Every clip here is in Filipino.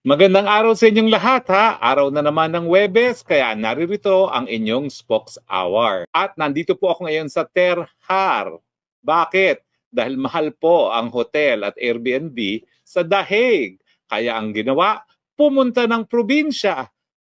Magandang araw sa inyong lahat ha. Araw na naman ng Webes, kaya naririto ang inyong Spokes Hour. At nandito po ako ngayon sa Terhar. Bakit? Dahil mahal po ang hotel at Airbnb sa Dahig. Kaya ang ginawa, pumunta ng probinsya.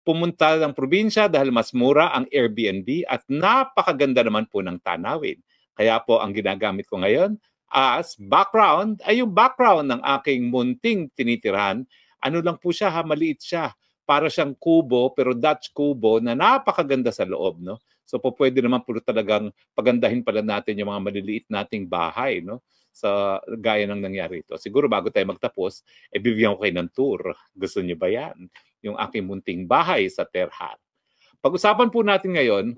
Pumunta ng probinsya dahil mas mura ang Airbnb at napakaganda naman po ng tanawin. Kaya po ang ginagamit ko ngayon as background ay yung background ng aking munting tinitirahan. Ano lang po siya ha, maliit siya. Para siyang kubo, pero Dutch kubo na napakaganda sa loob, no? So po pwede naman po talagang pagandahin pala natin yung mga maliliit nating bahay, no? Sa gaya ng nangyari ito. Siguro bago tayo magtapos, bibigyan ko kayo ng tour. Gusto niyo ba yan? Yung aking munting bahay sa Terhar. Pag-usapan po natin ngayon,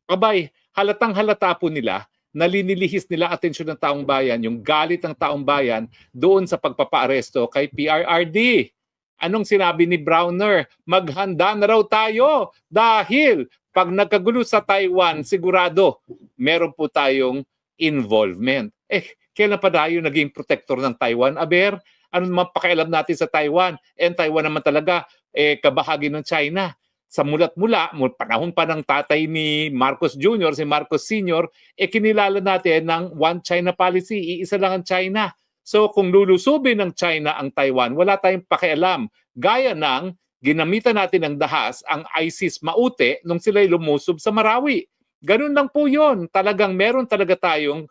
abay, halatang halata po nila, nalinilihis nila atensyon ng taong bayan, yung galit ng taong bayan doon sa pagpapaaresto kay PRRD. Anong sinabi ni Browner? Maghanda na raw tayo dahil pag nagkagulo sa Taiwan, sigurado meron po tayong involvement. Kailan pa tayo naging protector ng Taiwan? Aber, ano naman pakialam natin sa Taiwan? Taiwan naman talaga, kabahagi ng China. Sa mulat-mula, panahon pa ng tatay ni Marcos Jr., si Marcos Sr., kinilala natin ng One China policy, iisa lang ang China. So kung lulusubin ng China ang Taiwan, wala tayong pakialam. Gaya ng ginamitan natin ng dahas ang ISIS Maute nung sila'y lumusob sa Marawi. Ganun lang po yun. Talagang meron talaga tayong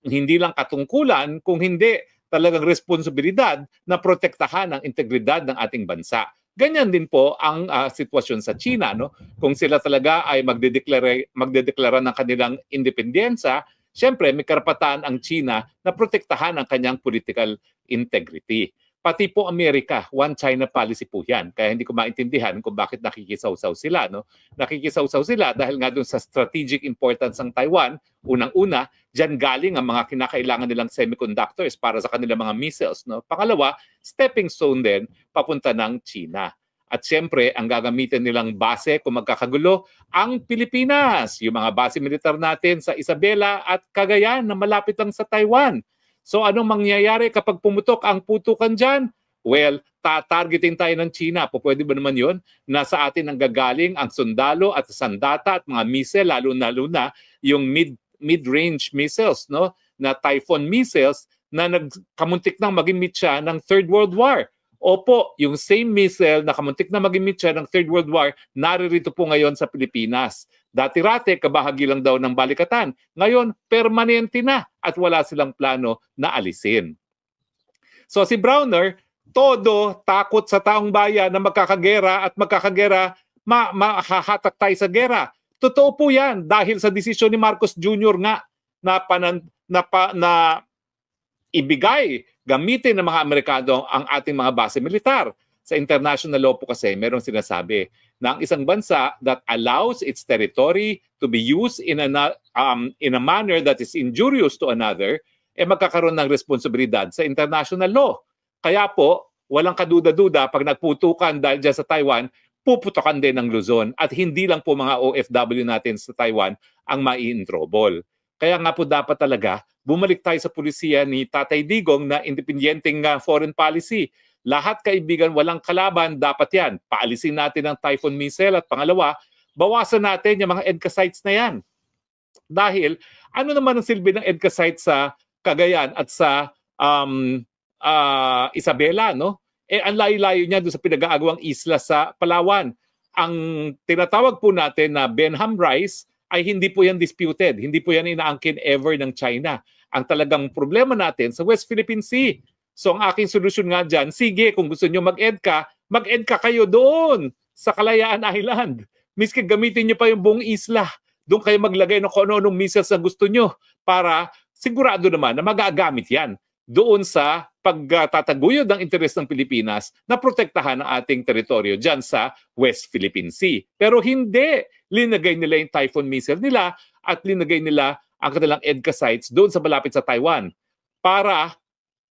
hindi lang katungkulan, kung hindi talagang responsibilidad na protektahan ang integridad ng ating bansa. Ganyan din po ang sitwasyon sa China, no? Kung sila talaga ay magdedeklara ng kanilang independensya, syempre may karapatan ang China na protektahan ang kanyang political integrity. Pati po Amerika, one China policy po yan. Kaya hindi ko maintindihan kung bakit nakikisawsaw sila, no? Nakikisawsaw sila dahil nga doon sa strategic importance ng Taiwan. Unang-una, diyan galing ang mga kinakailangan nilang semiconductors para sa kanilang mga missiles, no? Pangalawa, stepping stone din papunta ng China. At siyempre, ang gagamitin nilang base kung magkakagulo, ang Pilipinas. Yung mga base militar natin sa Isabela at Cagayan na malapit lang sa Taiwan. So anong mangyayari kapag pumutok ang putukan dyan? Well, tatargeting tayo ng China. Pwede ba naman yun? Nasa atin ang gagaling ang sundalo at sandata at mga missile, lalo na yung mid-range missiles, no? Na Typhoon missiles na nagkamuntik nang maging siya ng Third World War. Opo, yung same missile na kamuntik na maging siya ng Third World War, naririto po ngayon sa Pilipinas. Dati-rate, kabahagi lang daw ng balikatan. Ngayon, permanente na at wala silang plano na alisin. So si Browner, todo takot sa taong bayan na magkakagera at magkakagera, mahahatak tayo sa gera. Totoo po yan dahil sa desisyon ni Marcos Jr. nga na ibigay, gamitin ng mga Amerikano ang ating mga base militar. Sa international law po kasi merong sinasabi na ang isang bansa that allows its territory to be used in a manner that is injurious to another, magkakaroon ng responsibilidad sa international law. Kaya po, walang kaduda-duda pag nagputukan dahil dyan sa Taiwan, puputokan din ng Luzon at hindi lang po mga OFW natin sa Taiwan ang mai-introbol. Kaya nga po dapat talaga bumalik tayo sa pulisiya ni Tatay Digong na independenteng foreign policy. Lahat kaibigan, walang kalaban, dapat yan. Paalisin natin ang Typhoon missile at pangalawa, bawasan natin yung mga EDCA sites na yan. Dahil ano naman ang silbi ng EDCA sites sa Cagayan at sa Isabela, no? Ang layo-layo niya doon sa pinag-aagawang isla sa Palawan. Ang tinatawag po natin na Benham Rice ay hindi po yan disputed. Hindi po yan inaangkin ever ng China. Ang talagang problema natin sa West Philippine Sea. So ang aking solusyon nga dyan, sige, kung gusto nyo mag-EDCA kayo doon sa Kalayaan Island. Miski gamitin nyo pa yung buong isla. Doon kayo maglagay ng kung ano-anong missiles na gusto nyo para sigurado naman na magagamit yan doon sa pagtataguyod ng interes ng Pilipinas na protektahan ang ating teritoryo dyan sa West Philippine Sea. Pero hindi. Linagay nila yung Typhoon missile nila at linagay nila ang kanilang EDCA sites doon sa malapit sa Taiwan para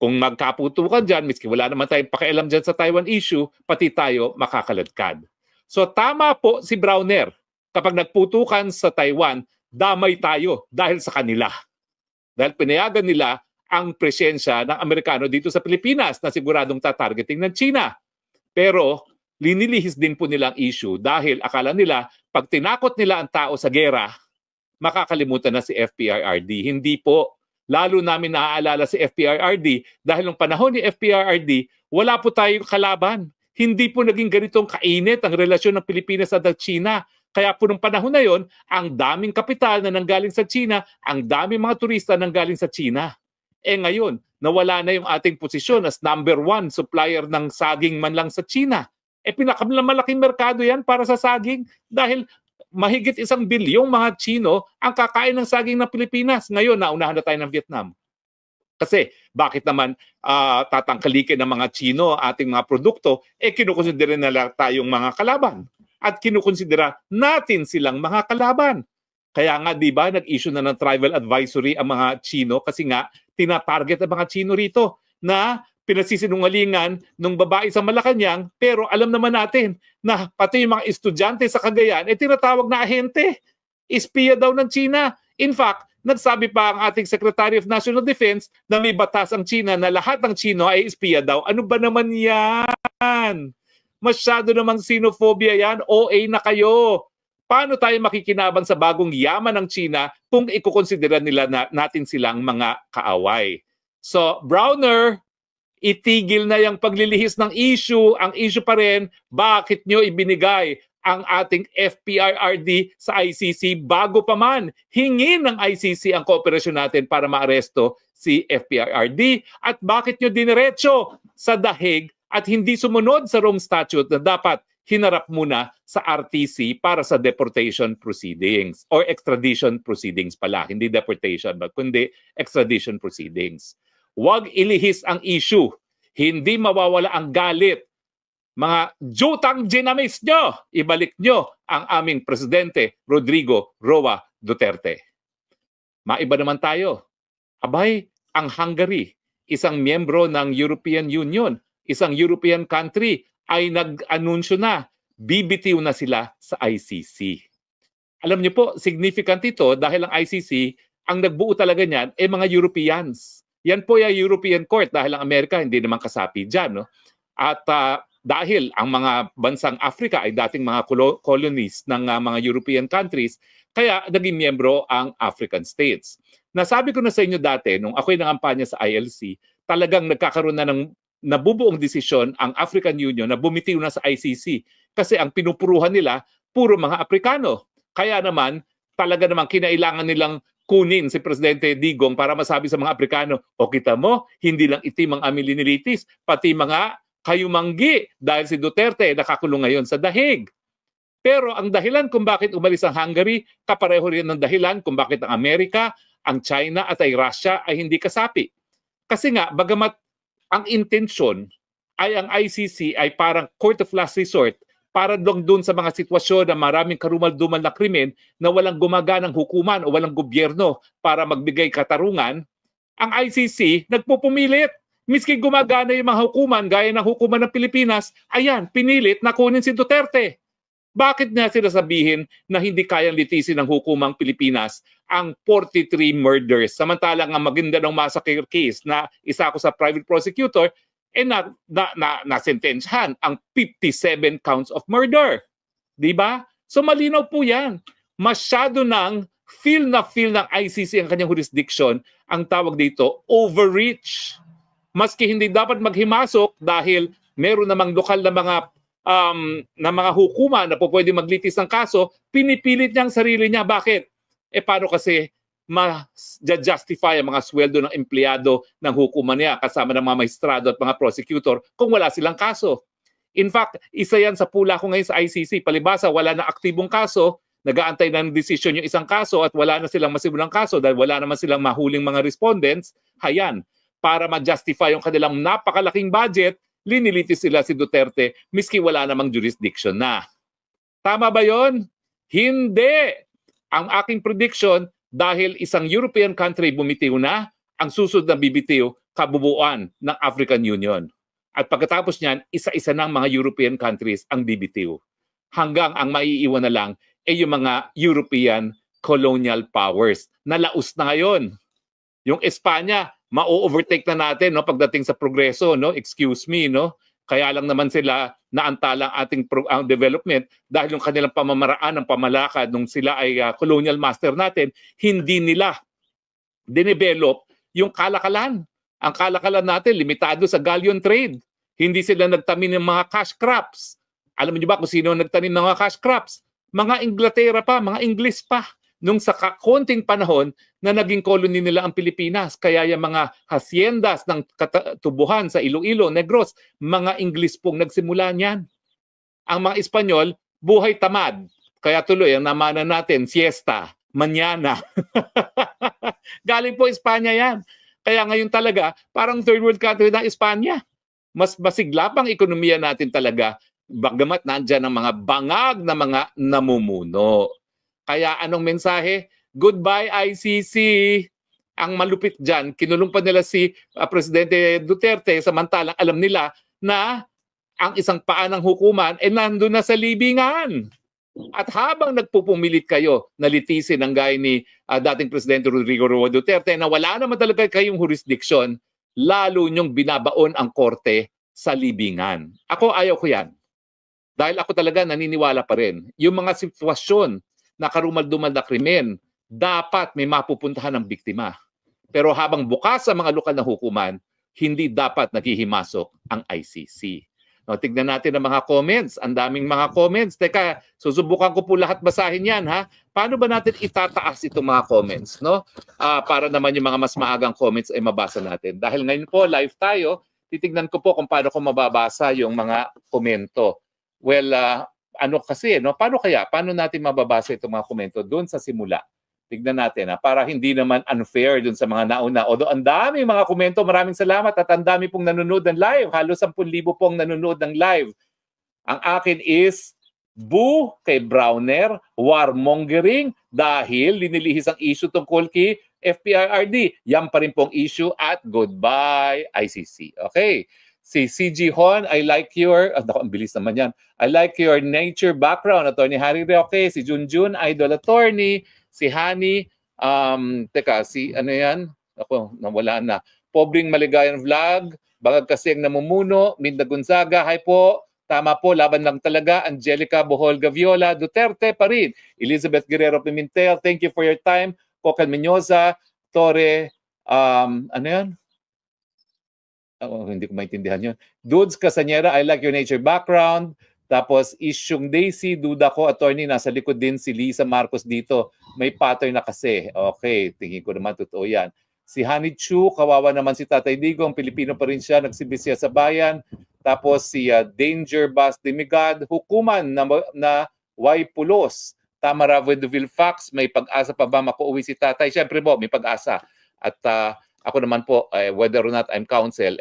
kung magkaputukan dyan, miski wala naman tayong pakialam dyan sa Taiwan issue, pati tayo makakaladkad. So tama po si Browner. Kapag nagputukan sa Taiwan, damay tayo dahil sa kanila. Dahil pinayagan nila ang presensya ng Amerikano dito sa Pilipinas na siguradong tatargeting ng China. Pero linilihis din po nilang issue dahil akala nila pag tinakot nila ang tao sa gera, makakalimutan na si FPIRD. Hindi po. Lalo namin naaalala si FPIRD dahil nung panahon ni FPIRD, wala po tayong kalaban. Hindi po naging ganitong kainit ang relasyon ng Pilipinas at China. Kaya po nung panahon na yon, ang daming kapital na nanggaling sa China, ang daming mga turista nanggaling sa China. Ngayon, nawala na yung ating posisyon as #1 supplier ng saging man lang sa China. Pinakamalaking merkado yan para sa saging dahil mahigit 1 bilyong mga Chino ang kakain ng saging ng Pilipinas. Ngayon, naunahan na tayo ng Vietnam. Kasi bakit naman tatangkalikin ng mga Chino ating mga produkto, kinukonsidera nila tayong mga kalaban. At kinukonsidera natin silang mga kalaban. Kaya nga, di ba, nag-issue na ng travel advisory ang mga Chino kasi nga, tinatarget ang mga Chino rito na pinasisinungalingan ng babae sa Malacanang, pero alam naman natin na pati yung mga estudyante sa Cagayan, tinatawag na ahente. Espiya daw ng China. In fact, nagsabi pa ang ating Secretary of National Defense na may batas ang China na lahat ng Chino ay espiya daw. Ano ba naman yan? Masyado namang xenophobia yan. OA na kayo. Paano tayo makikinabang sa bagong yaman ng China kung ikukonsidera nila natin silang mga kaaway? So, Browner, itigil na yung paglilihis ng issue. Ang issue pa rin, bakit nyo ibinigay ang ating FPIRD sa ICC bago pa man hingin ng ICC ang kooperasyon natin para maaresto si FPIRD? At bakit nyo diniretso sa dahig at hindi sumunod sa Rome Statute na dapat hinarap muna sa RTC para sa deportation proceedings or extradition proceedings pala, hindi deportation kundi extradition proceedings. Huwag ilihis ang issue. Hindi mawawala ang galit. Mga jutang ginamis nyo, ibalik nyo ang aming Presidente Rodrigo Roa Duterte. Maiba naman tayo. Abay, ang Hungary, isang miyembro ng European Union, isang European country, ay nag-anunsyo na, bibitiw na sila sa ICC. Alam niyo po, significant ito dahil ang ICC, ang nagbuo talaga niyan, mga Europeans. Yan po yung European Court dahil ang Amerika hindi naman kasapi dyan. No? At dahil ang mga bansang Africa ay dating mga colonies ng mga European countries, kaya naging miyembro ang African states. Nasabi ko na sa inyo dati, nung ako'y nangampanya sa ILC, talagang nagkakaroon na ng nabubuong desisyon ang African Union na bumitiw na sa ICC kasi ang pinupuruhan nila puro mga Aprikano. Kaya naman, talaga namang kinailangan nilang kunin si Presidente Digong para masabi sa mga Aprikano, o kita mo, hindi lang itim ang aming linilitis, pati mga kayumanggi dahil si Duterte nakakulong ngayon sa dahig. Pero ang dahilan kung bakit umalis ang Hungary, kapareho rin ng dahilan kung bakit ang Amerika, ang China at ay Russia ay hindi kasapi. Kasi nga, bagamat ang intensyon ay ang ICC ay parang court of last resort para doon sa mga sitwasyon na maraming karumal-dumal na krimen na walang gumaganang hukuman o walang gobyerno para magbigay katarungan, ang ICC nagpupumilit. Miski gumagana yung mga hukuman, gaya ng hukuman ng Pilipinas, ayan, pinilit na kunin si Duterte. Bakit nga sila sabihin na hindi kayang litisin ng hukumang Pilipinas ang 43 murders? Samantalang ang Maguindanao Massacre case na isa ako sa private prosecutor, nasentensyahan ang 57 counts of murder. Diba? So malinaw po yan. Masyado ng feel ng ICC ang kanyang jurisdiction, ang tawag dito, overreach. Maski hindi dapat maghimasok dahil meron namang lokal na mga hukuma na po pwede maglitis ng kaso, pinipilit niya ang sarili niya. Bakit? Paano kasi ma-justify ang mga sweldo ng empleyado ng hukuma niya kasama ng mga maestrado at mga prosecutor kung wala silang kaso? In fact, isa yan sa pula ko ngayon sa ICC. Palibasa, wala na aktibong kaso, nag-aantay ng desisyon yung isang kaso at wala na silang masimulang kaso dahil wala naman silang mahuling mga respondents. Hayan, para ma-justify yung kanilang napakalaking budget, linilitis sila si Duterte miski wala namang jurisdiction na. Tama ba yon? Hindi! Ang aking prediction, dahil isang European country bumitiw na, ang susunod na bibitiw, kabubuan ng African Union. At pagkatapos niyan, isa-isa ng mga European countries ang bibitiw. Hanggang ang maiiwan na lang ay yung mga European colonial powers na laos na ngayon. Yung Espanya, ma-overtake na natin, no, pagdating sa progreso, no? Excuse me, no? Kaya lang naman sila naantala ating ang development dahil yung kanilang pamamaraan ng pamalakad nung sila ay colonial master natin, hindi nila dinevelop yung kalakalan. Ang kalakalan natin, limitado sa galleon trade. Hindi sila nagtanim ng mga cash crops. Alam niyo ba kung sino nagtanim ng mga cash crops? Mga Inglaterra pa, mga Ingles pa. Nung sa konting panahon na naging colony nila ang Pilipinas. Kaya yung mga haciendas ng tubuhan sa Iloilo, Negros, mga Ingles pong nagsimula niyan. Ang mga Espanyol, buhay tamad. Kaya tuloy, ang namana natin, siesta, mañana. Galing po Espanya yan. Kaya ngayon talaga, parang third world country ng Espanya. Mas masigla pang ekonomiya natin talaga, bagamat nandyan ang mga bangag na mga namumuno. Kaya anong mensahe? Goodbye ICC. Ang malupit dyan, kinulong pa nila si Presidente Duterte, samantalang alam nila na ang isang paa ng hukuman ay nandun na sa libingan. At habang nagpupumilit kayo na litisin ang gaya ni dating Presidente Rodrigo Roa Duterte na wala naman talaga kayong jurisdiction, lalo nyong binabaon ang korte sa libingan. Ako ayaw ko yan. Dahil ako talaga naniniwala pa rin. Yung mga sitwasyon na karumal-dumal na krimen, dapat may mapupuntahan ng biktima. Pero habang bukas sa mga lokal na hukuman, hindi dapat naghihimasok ang ICC. No, tignan natin ang mga comments. Ang daming mga comments. Teka, susubukan ko po lahat basahin yan, ha? Paano ba natin itataas itong mga comments, no? Para naman yung mga mas maagang comments ay mabasa natin. Dahil ngayon po, live tayo, titignan ko po kung paano ko mababasa yung mga komento. Well, ano kasi, no? Paano natin mababasa itong mga komento doon sa simula? Tignan natin, para hindi naman unfair doon sa mga nauna. Although ang dami mga komento, maraming salamat at ang dami pong nanonood ng live. Halos 10,000 pong nanonood ng live. Ang akin is boo kay Browner, warmongering dahil linilihis ang issue tungkol kay FPIRD. Yan pa rin pong issue at goodbye ICC. Okay. Si CG Hon, I like your, ang bilis naman yan. I like your nature background, Attorney Harry Roque. Si Junjun, idol attorney. Si Hani, si ano yan? Ako, nawala na. Pobreng Maligayang Vlog, Bangag Kasing Namumuno, Minda Gonzaga, hi po. Tama po, laban lang talaga. Angelica Bohol Gaviola, Duterte pa rin. Elizabeth Guerrero Pimentel, thank you for your time. Cocan Menyoza, Torre, ano yan? Hindi ko maintindihan yun. Dudes Casañera, I like your nature background. Tapos, Isyong Daisy, duda ko, attorney, nasa likod din si Lisa Marcos dito. May pattern na kasi. Okay, tingin ko naman totoo yan. Si Honey Chu, kawawa naman si Tatay Digong, Pilipino pa rin siya, nagsibisya sa bayan. Tapos si Danger Bas Demigad, hukuman na Pulos. Tamara Veduville Fax, may pag-asa pa ba makauwi si Tatay? Siyempre po, may pag-asa. At ako naman po, whether or not I'm counsel,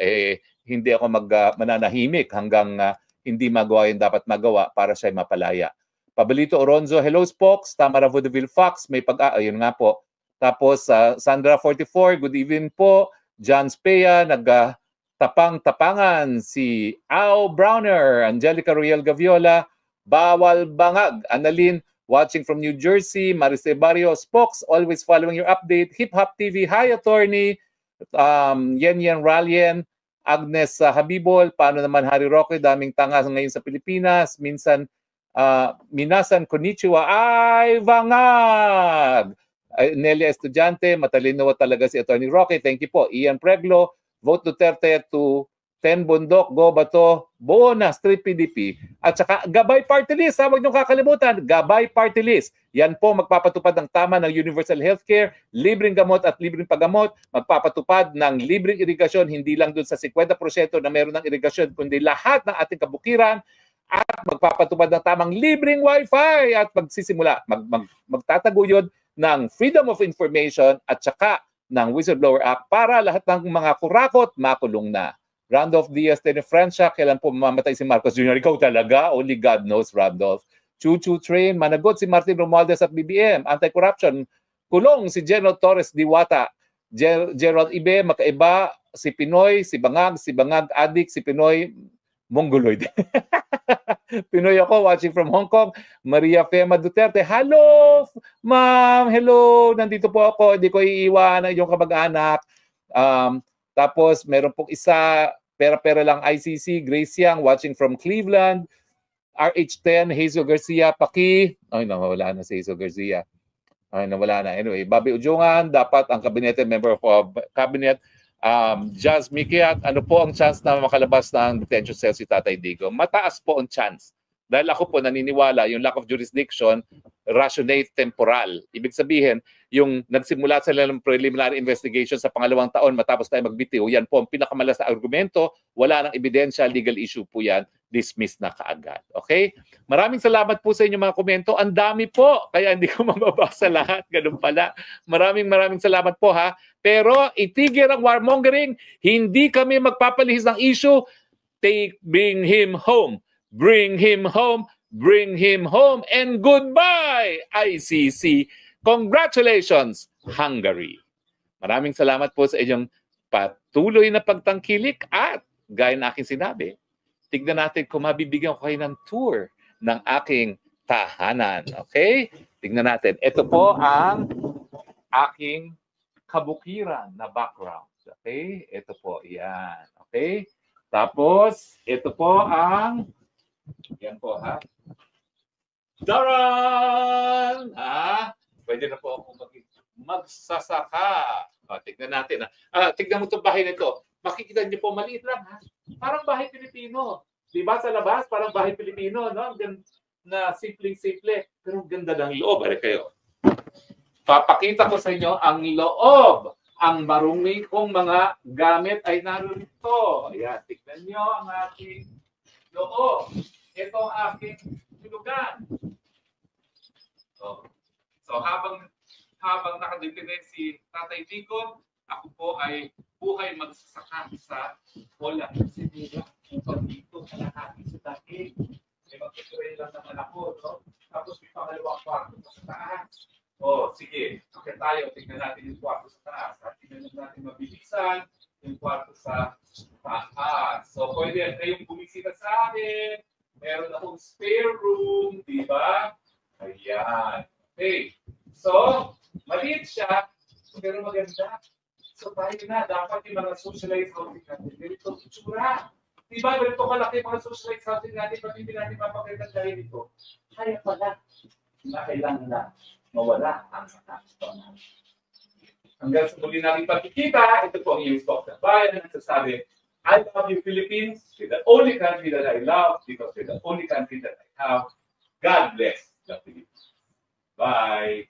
hindi ako mananahimik hanggang hindi magawa yung dapat magawa para siya mapalaya. Pabalito Oronzo, hello Spokes, Tamara Vaudeville Fox, may ayun nga po. Tapos Sandra 44, good evening po. John Spea, nagtapang-tapangan. Si Ao Browner, Angelica Royal Gaviola, Bawal Bangag, Annalyn, watching from New Jersey. Maricel Barrio, Spokes, always following your update. Hip Hop TV, hi attorney. Yen Ralien, Agnes Habibol, paano naman Harry Roque, daming tanga ngayon sa Pilipinas. Minsan, minasan konnichiwa, ay bangag! Nelia Estudiante, matalino talaga si Attorney Roque. Thank you po. Ian Preglo, vote Duterte to 10 bundok, go bato, bonus, 3 PDP. At saka Gabay Party List, huwag niyong kakalimutan, Gabay Party List. Yan po magpapatupad ng tama ng universal healthcare, libreng gamot at libreng paggamot, magpapatupad ng libreng irigasyon, hindi lang dun sa 50% na meron ng irigasyon, kundi lahat ng ating kabukiran, at magpapatupad ng tamang libreng wifi at magsisimula, magtataguyod ng Freedom of Information at saka ng Whistleblower Act para lahat ng mga kurakot makulong na. Randolph Diaz de Francia, kailan po mamamatay si Marcos Jr.? Ikaw talaga? Only God knows, Randolph. Choo-choo train, managot si Martin Romualdez at BBM. Anti-corruption, kulong si General Torres Diwata. Gerald Ibe, makaiba, si Pinoy, si Bangag addict, si Pinoy, Mongoloid. Pinoy ako, watching from Hong Kong. Maria Fema Duterte, hello, ma'am, hello, nandito po ako, hindi ko iiwan ang iyong kamag-anak. Tapos meron pong isa, pera-pera lang ICC, Grace Yang, watching from Cleveland. RH10, Hazel Garcia, Paki. Ay, nawala na si Hazel Garcia. Ay, nawala na. Anyway, Bobby Ujungan, dapat ang cabinet member of cabinet, Jazz Mikiat, ano po ang chance na makalabas ng detention cell si Tatay Digo? Mataas po ang chance. Dahil ako po naniniwala, yung lack of jurisdiction, rationate temporal. Ibig sabihin, yung nagsimula sila ng preliminary investigation sa pangalawang taon matapos tayo magbitiw, yan po ang pinakamalas na argumento, wala nang ebidensya, legal issue po yan, dismiss na kaagad. Okay? Maraming salamat po sa inyong mga komento. Ang dami po, kaya hindi ko mababasa lahat. Ganun pala. Maraming salamat po ha. Pero itigil ang warmongering, hindi kami magpapalihis ng issue, bring him home. Bring him home, bring him home, and goodbye, ICC. Congratulations, Hungary. Maraming salamat po sa inyong patuloy na pagtangkilik at gaya na aking sinabi, tignan natin kung mabibigyan ko kayo ng tour ng aking tahanan. Okay? Tignan natin. Ito po ang aking kabukiran na background. Okay? Ito po. Yan. Okay? Tapos, ito po ang yan po, ha? Daran! Ha? Pwede na po ako magsasaka. Tignan natin. Tignan mo itong bahay nito. Makikita niyo po, maliit lang, ha? Parang bahay Pilipino. Diba sa labas? Parang bahay Pilipino, no? Na simpleng-simple. Pero ganda ng loob. Ari kayo. Papakita ko sa inyo ang loob. Ang marumi kong mga gamit ay narito. Ayan, tignan niyo ang aking loob. Ito ang aking tulugan. So habang nakadepende si Tatay Digo, ako po ay buhay magsasaka sa Pola. Kasi dito kalahati sa dahil. May magkakaroon lang naman ako. No? Tapos may pangalawang kwarto sa taas. Sige. Okay tayo. Tingnan natin yung kwarto sa taas. At tingnan natin mabilisan yung kwarto sa taas. So pwede kayong bumisita sa akin. Meron akong spare room, di ba? Ayan. Okay. So, maliit siya, pero maganda. So, tayo na. Dapat yung mga socialized housing natin. Ganito, itsura. Di ba? Ganito kalaki mga socialized housing natin. Pag hindi natin mapakita dahil dito. Kaya pala. Na kailangan na mawala ang mga. Hanggang sa muli natin pagkikita, ito po ang iyong stock na bayan. Nagsasabi, I love you, Philippines. You're the only country that I love because you're the only country that I have. God bless the Philippines. Bye.